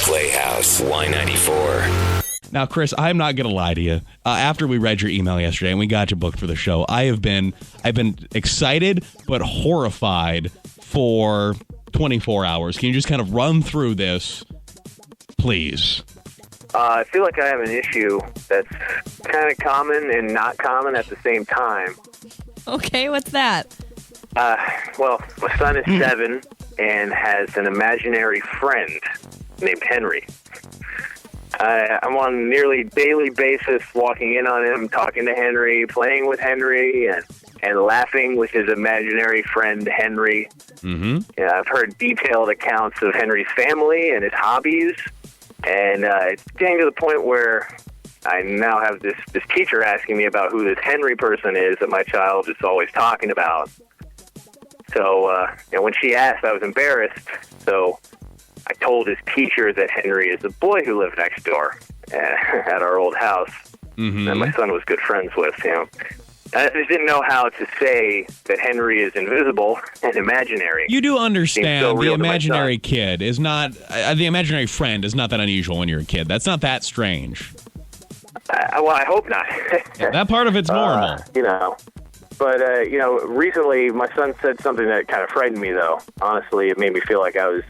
Playhouse, Y94. Now, Chris, I'm not going to lie to you. After we read your email yesterday and we got you booked for the show, I've been excited but horrified for 24 hours. Can you just kind of run through this, please? I feel like I have an issue that's kind of common and not common at the same time. Okay, what's that? Well, my son is 7 and has an imaginary friend named Henry. I'm on a nearly daily basis walking in on him, talking to Henry, playing with Henry, and laughing with his imaginary friend Henry. Mm-hmm. Yeah, I've heard detailed accounts of Henry's family and his hobbies, and it's getting to the point where I now have this teacher asking me about who this Henry person is that my child is always talking about. So when she asked, I was embarrassed, so I told his teacher that Henry is a boy who lived next door at our old house that my son was good friends with. I just didn't know how to say that Henry is invisible and imaginary. You do understand so the imaginary kid is not, the imaginary friend is not that unusual when you're a kid. That's not that strange. Well, I hope not. Yeah, that part of it's normal. But, recently my son said something that kind of frightened me, though. Honestly, it made me feel like I was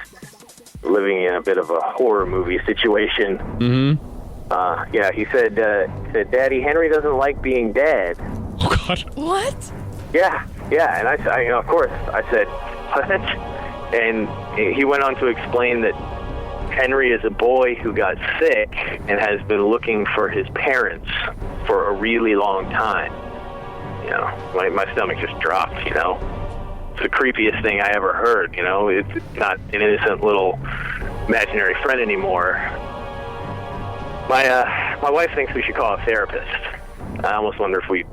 living in a bit of a horror movie situation. He said, Daddy, Henry doesn't like being dead. Oh, God. What? Yeah, and I of course, I said, what? And he went on to explain that Henry is a boy who got sick and has been looking for his parents for a really long time. My stomach just dropped, It's the creepiest thing I ever heard, It's not an innocent little imaginary friend anymore. My wife thinks we should call a therapist. I almost wonder if we,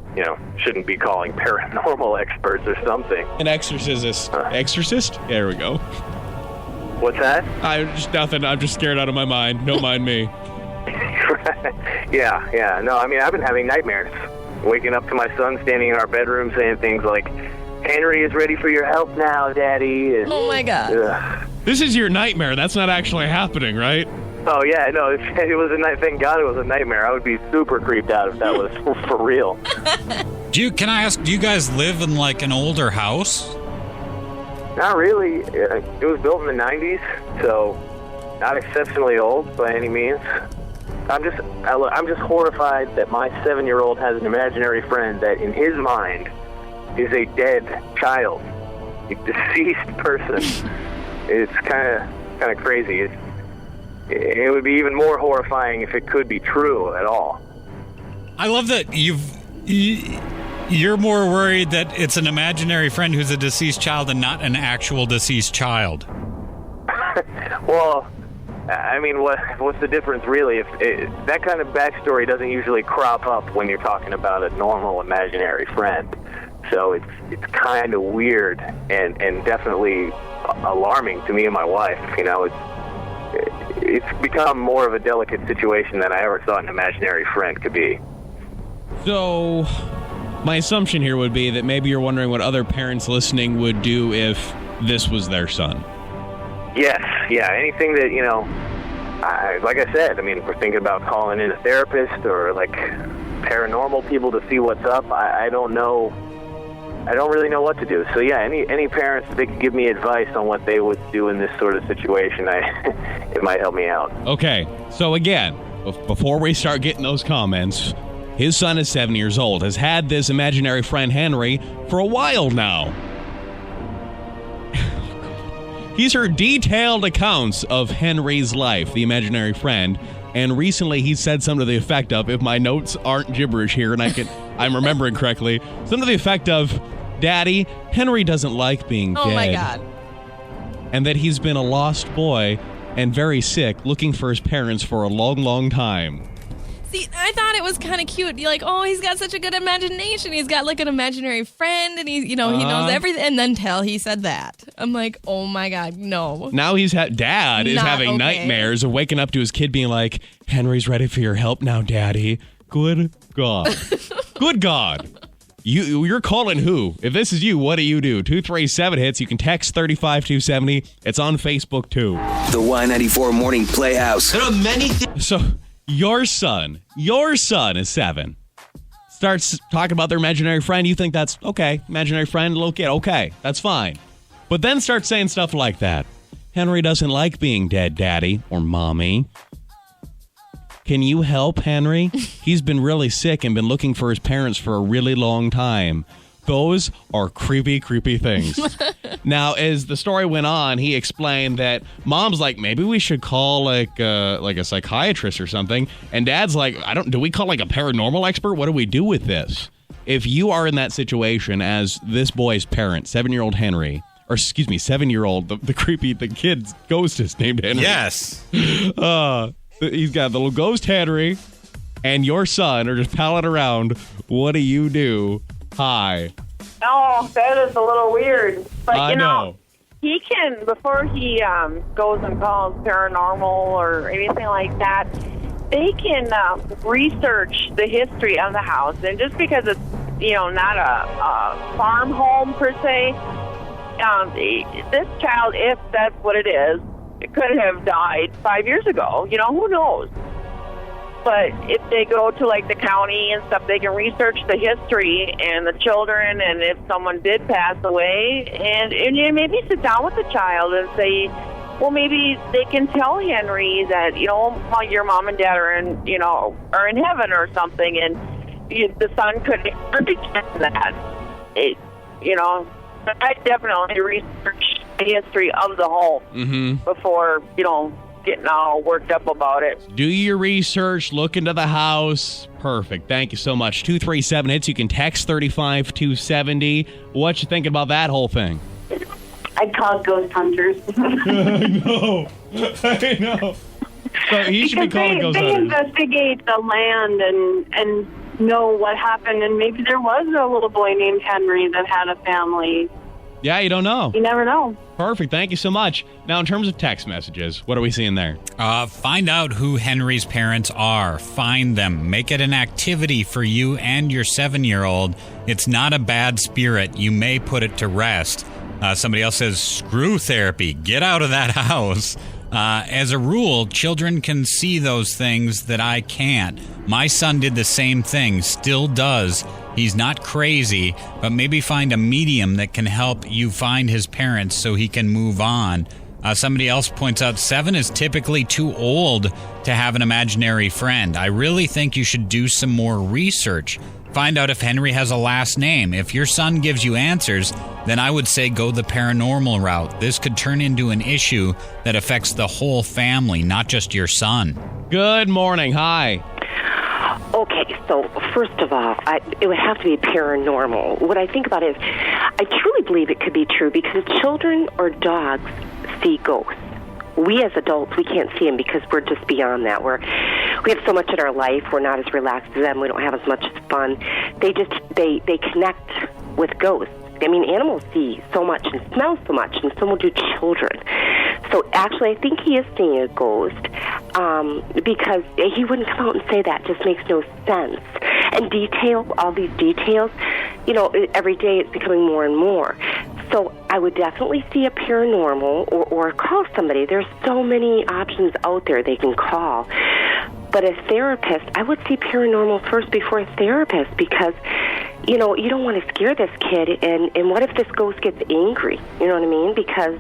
shouldn't be calling paranormal experts or something. An exorcist. Exorcist? There we go. What's that? Nothing. I'm just scared out of my mind. Don't mind me. Yeah. No, I've been having nightmares. Waking up to my son standing in our bedroom saying things like, Henry is ready for your help now, Daddy. And, oh, my God. This is your nightmare. That's not actually happening, right? Oh, yeah, no, it was a night. Thank God it was a nightmare. I would be super creeped out if that was for real. Can I ask, do you guys live in, an older house? Not really. It was built in the 90s, so not exceptionally old by any means. I'm just horrified that my 7-year-old has an imaginary friend that, in his mind, is a dead child, a deceased person. It's kind of crazy. It would be even more horrifying if it could be true at all. I love that you're more worried that it's an imaginary friend who's a deceased child and not an actual deceased child. Well, what's the difference really? If that kind of backstory doesn't usually crop up when you're talking about a normal imaginary friend. So it's kind of weird and definitely alarming to me and my wife. It's become more of a delicate situation than I ever thought an imaginary friend could be. So, my assumption here would be that maybe you're wondering what other parents listening would do if this was their son. Yes, yeah, anything that, like I said, we're thinking about calling in a therapist or, paranormal people to see what's up. I don't know. I don't really know what to do. So, yeah, any parents, if they could give me advice on what they would do in this sort of situation, it might help me out. Okay, so again, before we start getting those comments, his son is 7 years old, has had this imaginary friend, Henry, for a while now. He's heard detailed accounts of Henry's life, the imaginary friend, and recently he said something to the effect of, if my notes aren't gibberish here and I'm remembering correctly, something to the effect of, Daddy, Henry doesn't like being dead. Oh, my God. And that he's been a lost boy and very sick, looking for his parents for a long, long time. See, I thought it was kind of cute. You're like, oh, he's got such a good imagination. He's got an imaginary friend, and he knows everything. And then he said that. I'm like, oh my God, no. Now Dad is having nightmares of waking up to his kid being like, Henry's ready for your help now, Daddy. Good God. Good God. You're calling who? If this is you, what do you do? 237 hits. You can text 35270. It's on Facebook too. The Y94 Morning Playhouse. There are many things. So your son is 7. Starts talking about their imaginary friend. You think that's okay. Imaginary friend, little kid. Okay, that's fine. But then starts saying stuff like that. Henry doesn't like being dead, Daddy or Mommy. Can you help, Henry? He's been really sick and been looking for his parents for a really long time. Those are creepy, creepy things. Now, as the story went on, he explained that Mom's like, maybe we should call like a psychiatrist or something. And Dad's like, do we call like a paranormal expert? What do we do with this? If you are in that situation as this boy's parent, 7-year-old Henry, or excuse me, 7-year-old, the kid's ghost is named Henry. Yes. He's got the little ghost Henry, and your son are just palling around. What do you do? Hi. Oh, that is a little weird. But, I know. He can, before he goes and calls paranormal or anything like that, they can research the history of the house. And just because it's, not a farm home per se, this child, if that's what it is, it could have died 5 years ago. Who knows? But if they go to, like, the county and stuff, they can research the history and the children, and if someone did pass away, and maybe sit down with the child and say, well, maybe they can tell Henry that, your mom and dad are in heaven or something, and the son could understand that. I definitely research the history of the home before, getting all worked up about it. Do your research, look into the house. Perfect. Thank you so much. 237 hits. You can text 35270. What you thinking about that whole thing? I'd call it ghost hunters. I know. So he should be calling ghost they hunters. Investigate the land and know what happened, and maybe there was a little boy named Henry that had a family. Yeah, you don't know. You never know. Perfect. Thank you so much. Now, in terms of text messages, what are we seeing there? Find out who Henry's parents are. Find them. Make it an activity for you and your 7-year-old. It's not a bad spirit. You may put it to rest. Somebody else says, screw therapy. Get out of that house. As a rule, children can see those things that I can't. My son did the same thing, still does. He's not crazy, but maybe find a medium that can help you find his parents so he can move on. Somebody else points out 7 is typically too old to have an imaginary friend. I really think you should do some more research. Find out if Henry has a last name. If your son gives you answers, then I would say go the paranormal route. This could turn into an issue that affects the whole family, not just your son. Good morning. Hi. Okay, so first of all, it would have to be paranormal. What I think about is, I truly believe it could be true because children or dogs see ghosts. We as adults, we can't see them because we're just beyond that. We have so much in our life. We're not as relaxed as them. We don't have as much fun. They connect with ghosts. I mean, animals see so much and smell so much, and so will do children. So actually, I think he is seeing a ghost because he wouldn't come out and say that. It just makes no sense. And all these details, every day it's becoming more and more. So I would definitely see a paranormal or call somebody. There's so many options out there they can call. But a therapist, I would see paranormal first before a therapist because, you don't want to scare this kid. And what if this ghost gets angry? You know what I mean? Because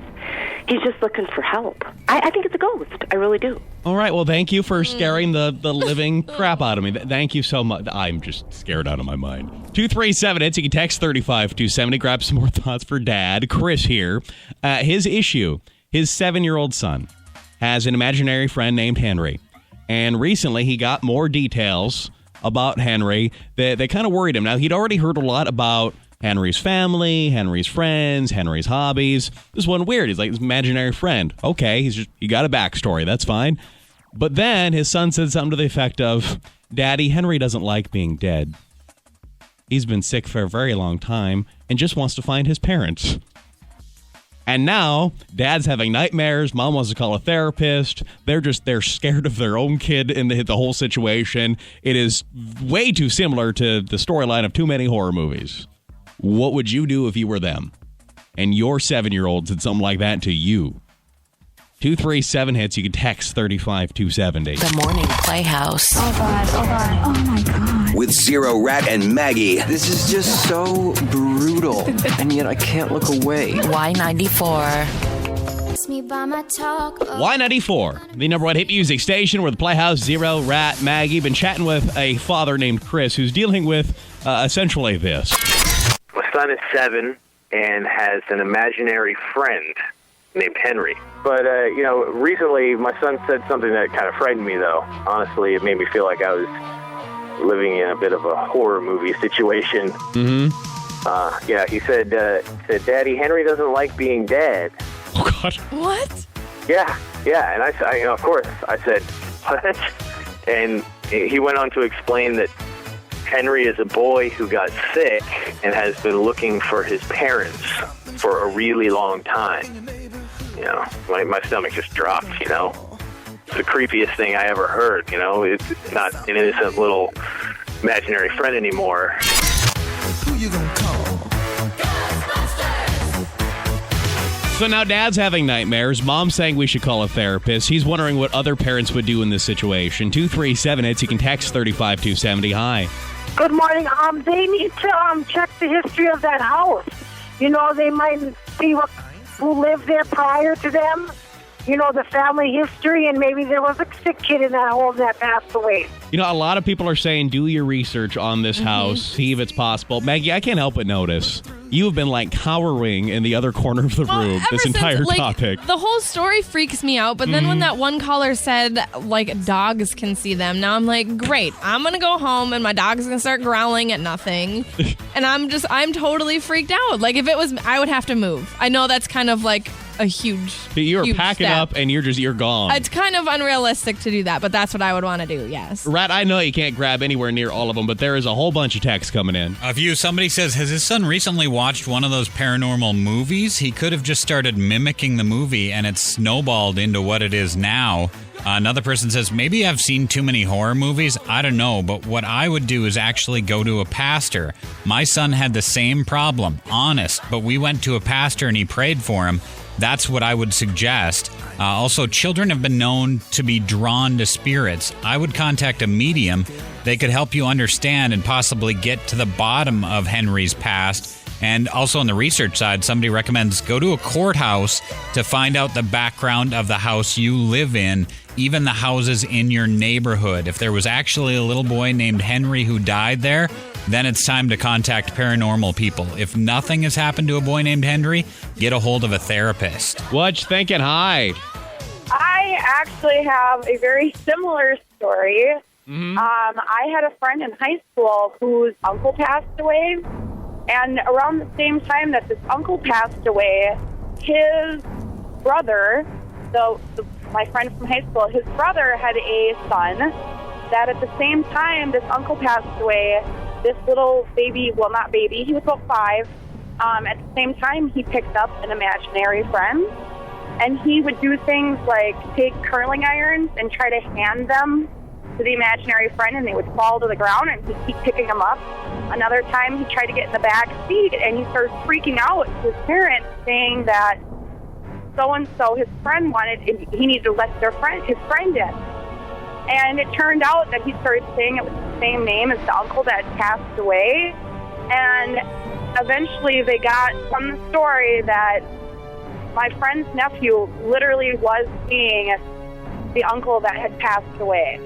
he's just looking for help. I think it's a ghost. I really do. All right. Well, thank you for scaring the living crap out of me. Thank you so much. I'm just scared out of my mind. 237 hits. You can text 35270. Grab some more thoughts for Dad. Chris here. His issue, his 7-year-old son has an imaginary friend named Henry. And recently he got more details about Henry that kind of worried him. Now, he'd already heard a lot about Henry's family, Henry's friends, Henry's hobbies. This one weird. He's like his imaginary friend. Okay, he got a backstory. That's fine. But then his son said something to the effect of, Daddy, Henry doesn't like being dead. He's been sick for a very long time and just wants to find his parents. And now, dad's having nightmares. Mom wants to call a therapist. They're scared of their own kid in the whole situation. It is way too similar to the storyline of too many horror movies. What would you do if you were them? And your 7-year-old did something like that to you? 237 hits. You can text 35270. The Morning Playhouse. Oh, God. Oh, my God. With Zero, Rat, and Maggie. This is just so brutal, and yet I can't look away. Y94. Y94, the number one hit music station where the Playhouse, Zero, Rat, Maggie. Been chatting with a father named Chris who's dealing with essentially this. My son is 7 and has an imaginary friend named Henry. But, recently my son said something that kind of frightened me, though. Honestly, it made me feel like I was living in a bit of a horror movie situation. Mm-hmm. He said, Daddy, Henry doesn't like being dead. Oh, God. What? Yeah. And I of course, I said, what? And he went on to explain that Henry is a boy who got sick and has been looking for his parents for a really long time. My stomach just dropped, It's the creepiest thing I ever heard, It's not an innocent little imaginary friend anymore. Who you gonna call? So now dad's having nightmares. Mom's saying we should call a therapist. He's wondering what other parents would do in this situation. 237 hits. You can text 35270. Hi. Good morning. They need to check the history of that house. They might see who lived there prior to them. The family history, and maybe there was a sick kid in that home that passed away. A lot of people are saying do your research on this house, see if it's possible. Maggie, I can't help but notice you have been cowering in the other corner of the room this entire topic. The whole story freaks me out, but then when that one caller said dogs can see them, now I'm like, great, I'm gonna go home and my dog's gonna start growling at nothing. And I'm totally freaked out. If it was, I would have to move. I know that's kind of a huge You're huge packing step. up and you're gone. It's kind of unrealistic to do that, but that's what I would want to do, yes. Rat, I know you can't grab anywhere near all of them, but there is a whole bunch of texts coming in. Somebody says, has his son recently watched one of those paranormal movies? He could have just started mimicking the movie and it snowballed into what it is now. Another person says, maybe I've seen too many horror movies. I don't know, but what I would do is actually go to a pastor. My son had the same problem, honest, but we went to a pastor and he prayed for him. That's what I would suggest. Also, children have been known to be drawn to spirits. I would contact a medium. They could help you understand and possibly get to the bottom of Henry's past. And also on the research side, somebody recommends go to a courthouse to find out the background of the house you live in, even the houses in your neighborhood. If there was actually a little boy named Henry who died there, then it's time to contact paranormal people. If nothing has happened to a boy named Henry, get a hold of a therapist. What you thinking? Hi. I actually have a very similar story. Mm-hmm. I had a friend in high school whose uncle passed away. And around the same time that this uncle passed away, his brother, my friend from high school, his brother had a son that at the same time this uncle passed away, this little baby, well, not baby, he was about 5. At the same time, he picked up an imaginary friend, and he would do things like take curling irons and try to hand them to the imaginary friend, and they would fall to the ground, and he'd keep picking them up. Another time, he tried to get in the back seat, and he started freaking out to his parents, saying that so-and-so, his friend he needed to let his friend in. And it turned out that he started saying it was the same name as the uncle that had passed away. And eventually they got from the story that my friend's nephew literally was seeing the uncle that had passed away.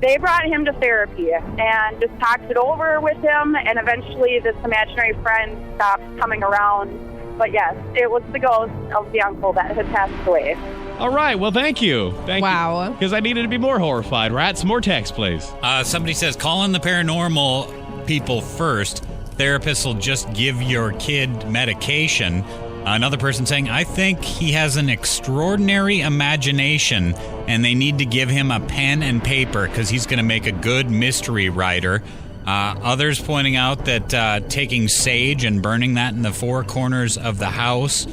They brought him to therapy and just talked it over with him, and eventually this imaginary friend stopped coming around. But yes, it was the ghost of the uncle that had passed away. All right. Well, thank you. Wow. Because I needed to be more horrified. Rats, more text, please. Somebody says, call in the paranormal people first. Therapists will just give your kid medication. Another person saying, I think he has an extraordinary imagination and they need to give him a pen and paper because he's going to make a good mystery writer. Others pointing out that taking sage and burning that in the four corners of the house,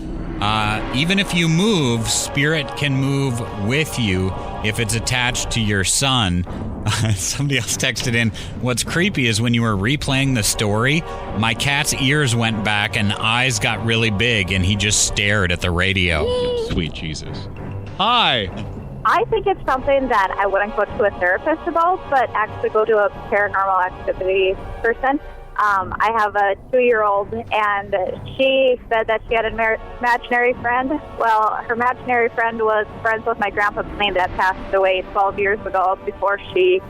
even if you move, spirit can move with you if it's attached to your son. Somebody else texted in, what's creepy is when you were replaying the story, my cat's ears went back and eyes got really big and he just stared at the radio. Sweet Jesus. Hi. I think it's something that I wouldn't go to a therapist about, but actually go to a paranormal activity person. I have a 2-year-old, and she said that she had an imaginary friend. Well, her imaginary friend was friends with my grandpa Blaine that passed away 12 years ago before she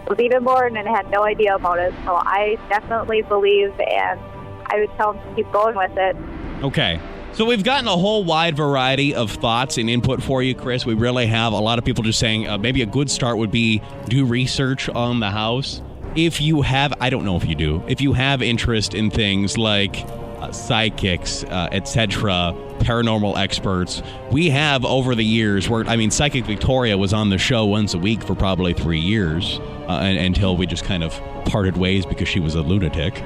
was even born and had no idea about it. So I definitely believe, and I would tell them to keep going with it. Okay. So we've gotten a whole wide variety of thoughts and input for you, Chris. We really have. A lot of people just saying maybe a good start would be do research on the house. If you have, I don't know if you do, if you have interest in things like psychics, etc., paranormal experts, we have over the years worked. I mean, Psychic Victoria was on the show once a week for probably 3 years until we just kind of parted ways because she was a lunatic.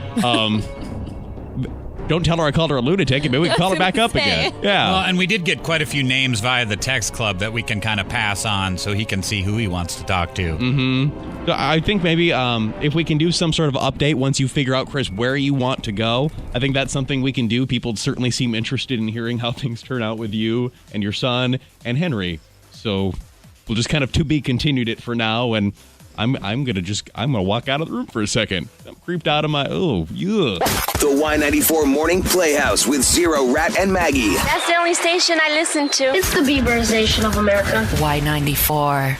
Don't tell her I called her a lunatic, and maybe we can call her back up again. Yeah. Well, and we did get quite a few names via the text club that we can kind of pass on so he can see who he wants to talk to. Mm-hmm. So I think maybe if we can do some sort of update once you figure out, Chris, where you want to go, I think that's something we can do. People certainly seem interested in hearing how things turn out with you and your son and Henry. So we'll just kind of to be continued it for now, and I'm gonna walk out of the room for a second. I'm creeped out of my The Y94 Morning Playhouse with Zero, Rat, and Maggie. That's the only station I listen to. It's the Bieberization of America. Y94.